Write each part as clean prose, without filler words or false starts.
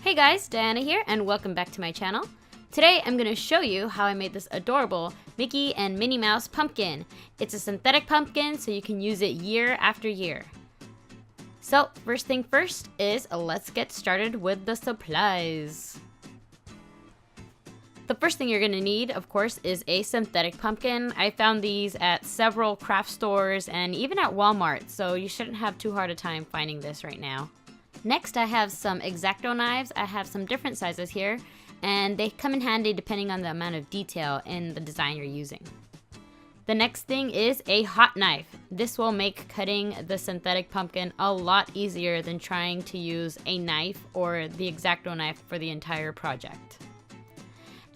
Hey guys, Diana here, and welcome back to my channel. Today I'm going to show you how I made this adorable Mickey and Minnie Mouse pumpkin. It's a synthetic pumpkin, so you can use it year after year. So first thing first is let's get started with the supplies. The first thing you're going to need, of course, is a synthetic pumpkin. I found these at several craft stores and even at Walmart, so you shouldn't have too hard a time finding this right now. Next, I have some X-Acto knives. I have some different sizes here, and they come in handy depending on the amount of detail in the design you're using. The next thing is a hot knife. This will make cutting the synthetic pumpkin a lot easier than trying to use a knife or the X-Acto knife for the entire project.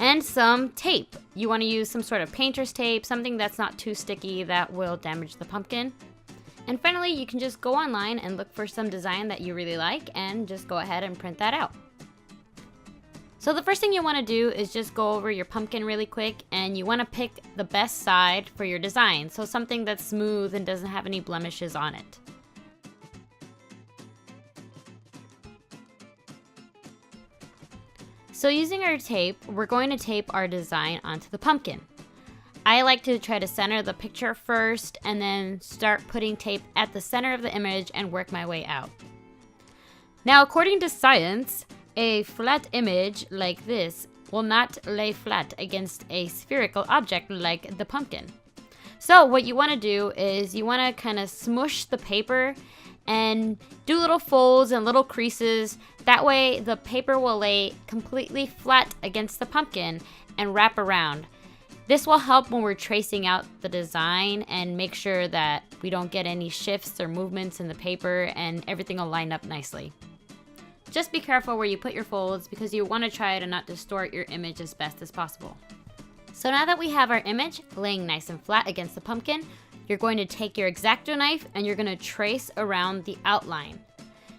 And some tape. You want to use some sort of painter's tape, something that's not too sticky that will damage the pumpkin. And finally, you can just go online and look for some design that you really like and just go ahead and print that out. So the first thing you want to do is just go over your pumpkin really quick, and you want to pick the best side for your design. So something that's smooth and doesn't have any blemishes on it. So using our tape, we're going to tape our design onto the pumpkin. I like to try to center the picture first and then start putting tape at the center of the image and work my way out. Now, according to science, a flat image like this will not lay flat against a spherical object like the pumpkin. So what you want to do is you want to kind of smush the paper and do little folds and little creases. That way the paper will lay completely flat against the pumpkin and wrap around. This will help when we're tracing out the design and make sure that we don't get any shifts or movements in the paper and everything will line up nicely. Just be careful where you put your folds because you want to try to not distort your image as best as possible. So now that we have our image laying nice and flat against the pumpkin, you're going to take your X-Acto knife and you're going to trace around the outline.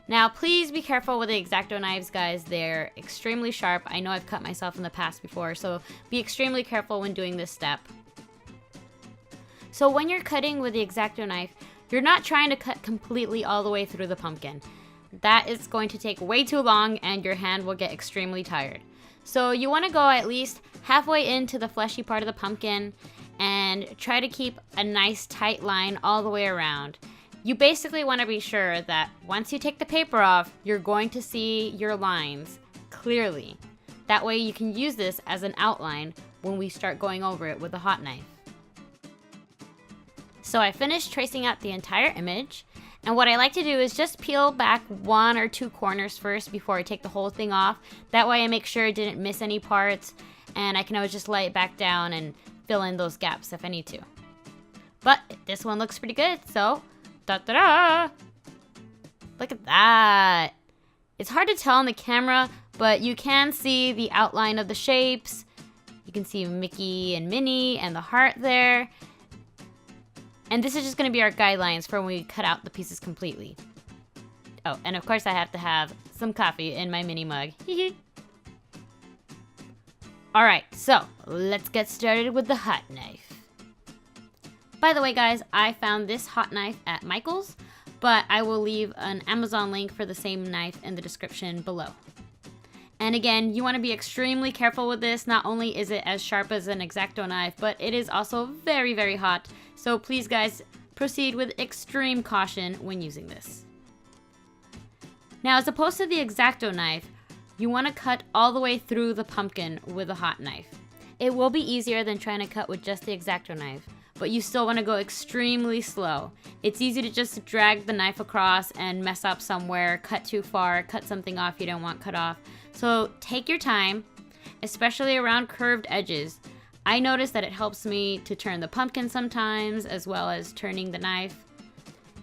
Now, please be careful with the X-Acto knives, guys. They're extremely sharp. I know I've cut myself in the past before, so be extremely careful when doing this step. So when you're cutting with the X-Acto knife, you're not trying to cut completely all the way through the pumpkin. That is going to take way too long and your hand will get extremely tired. So you want to go at least halfway into the fleshy part of the pumpkin and try to keep a nice tight line all the way around. You basically want to be sure that once you take the paper off, you're going to see your lines clearly. That way you can use this as an outline when we start going over it with a hot knife. So I finished tracing out the entire image, and what I like to do is just peel back one or two corners first before I take the whole thing off. That way I make sure I didn't miss any parts, and I can always just lay it back down and fill in those gaps if I need to. But this one looks pretty good, so da-da-da! Look at that! It's hard to tell on the camera, but you can see the outline of the shapes. You can see Mickey and Minnie and the heart there. And this is just going to be our guidelines for when we cut out the pieces completely. Oh, and of course I have to have some coffee in my mini mug. Alright, so let's get started with the hot knife. By the way, guys, I found this hot knife at Michael's, but I will leave an Amazon link for the same knife in the description below. And again, you want to be extremely careful with this. Not only is it as sharp as an X-Acto knife, but it is also very, very hot. So please, guys, proceed with extreme caution when using this. Now, as opposed to the X-Acto knife, you want to cut all the way through the pumpkin with a hot knife. It will be easier than trying to cut with just the X-Acto knife, but you still want to go extremely slow. It's easy to just drag the knife across and mess up somewhere, cut too far, cut something off you don't want cut off. So take your time, especially around curved edges. I notice that it helps me to turn the pumpkin sometimes, as well as turning the knife.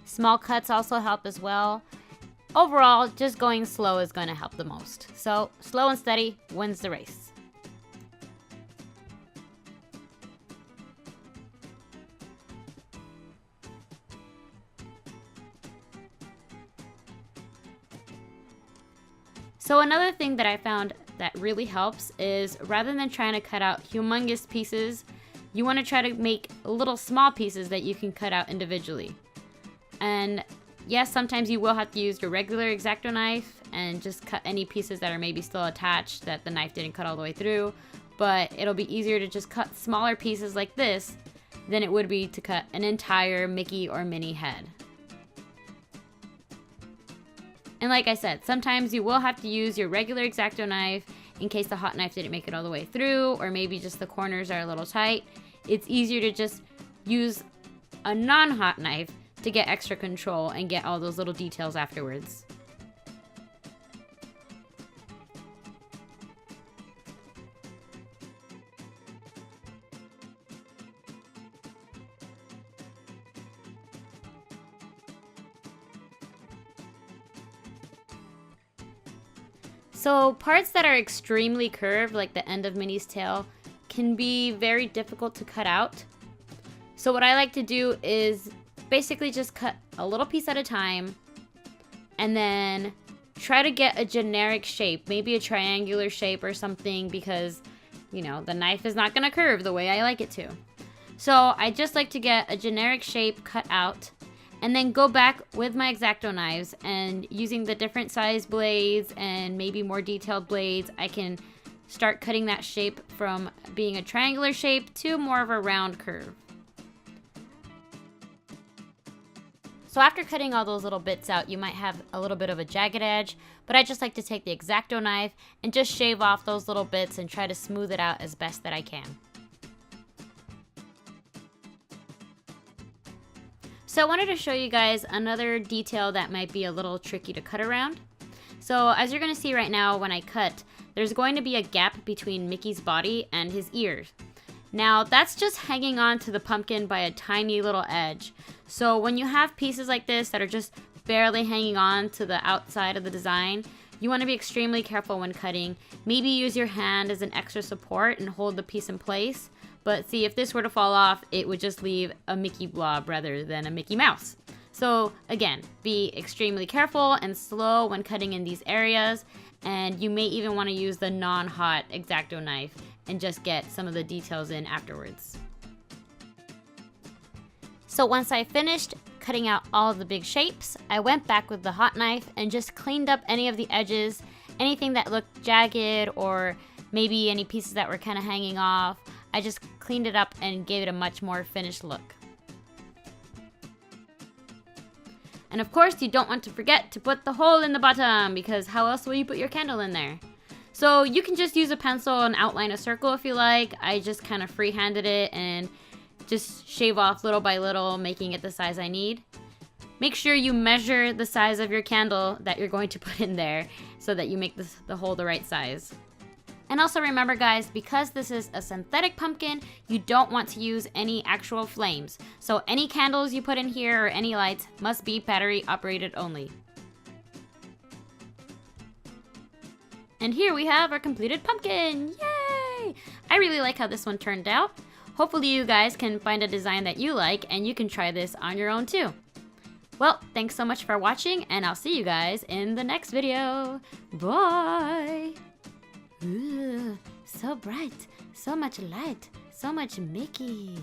Small cuts also help as well. Overall, just going slow is going to help the most. So slow and steady wins the race. So another thing that I found that really helps is rather than trying to cut out humongous pieces, you want to try to make little small pieces that you can cut out individually. And yes, sometimes you will have to use your regular X-Acto knife and just cut any pieces that are maybe still attached that the knife didn't cut all the way through. But it'll be easier to just cut smaller pieces like this than it would be to cut an entire Mickey or Minnie head. And like I said, sometimes you will have to use your regular X-Acto knife in case the hot knife didn't make it all the way through, or maybe just the corners are a little tight. It's easier to just use a non-hot knife to get extra control and get all those little details afterwards. So parts that are extremely curved, like the end of Minnie's tail, can be very difficult to cut out. So what I like to do is basically just cut a little piece at a time and then try to get a generic shape, maybe a triangular shape or something, because, you know, the knife is not gonna curve the way I like it to. So I just like to get a generic shape cut out and then go back with my X-Acto knives, and using the different size blades and maybe more detailed blades, I can start cutting that shape from being a triangular shape to more of a round curve. So after cutting all those little bits out, you might have a little bit of a jagged edge, but I just like to take the X-Acto knife and just shave off those little bits and try to smooth it out as best that I can. So I wanted to show you guys another detail that might be a little tricky to cut around. So as you're going to see right now when I cut, there's going to be a gap between Mickey's body and his ears. Now that's just hanging on to the pumpkin by a tiny little edge. So when you have pieces like this that are just barely hanging on to the outside of the design, you want to be extremely careful when cutting. Maybe use your hand as an extra support and hold the piece in place. But see, if this were to fall off, it would just leave a Mickey blob rather than a Mickey Mouse. So again, be extremely careful and slow when cutting in these areas, and you may even want to use the non-hot X-Acto knife and just get some of the details in afterwards. So once I finished cutting out all of the big shapes, I went back with the hot knife and just cleaned up any of the edges, anything that looked jagged or maybe any pieces that were kind of hanging off. I just cleaned it up and gave it a much more finished look. And of course, you don't want to forget to put the hole in the bottom, because how else will you put your candle in there? So you can just use a pencil and outline a circle if you like. I just kind of freehanded it and just shave off little by little, making it the size I need. Make sure you measure the size of your candle that you're going to put in there so that you make the hole the right size. And also remember guys, because this is a synthetic pumpkin, you don't want to use any actual flames. So any candles you put in here or any lights must be battery operated only. And here we have our completed pumpkin, yay! I really like how this one turned out. Hopefully you guys can find a design that you like and you can try this on your own too. Well, thanks so much for watching, and I'll see you guys in the next video. Bye! Ooh, so bright, so much light, so much Mickey.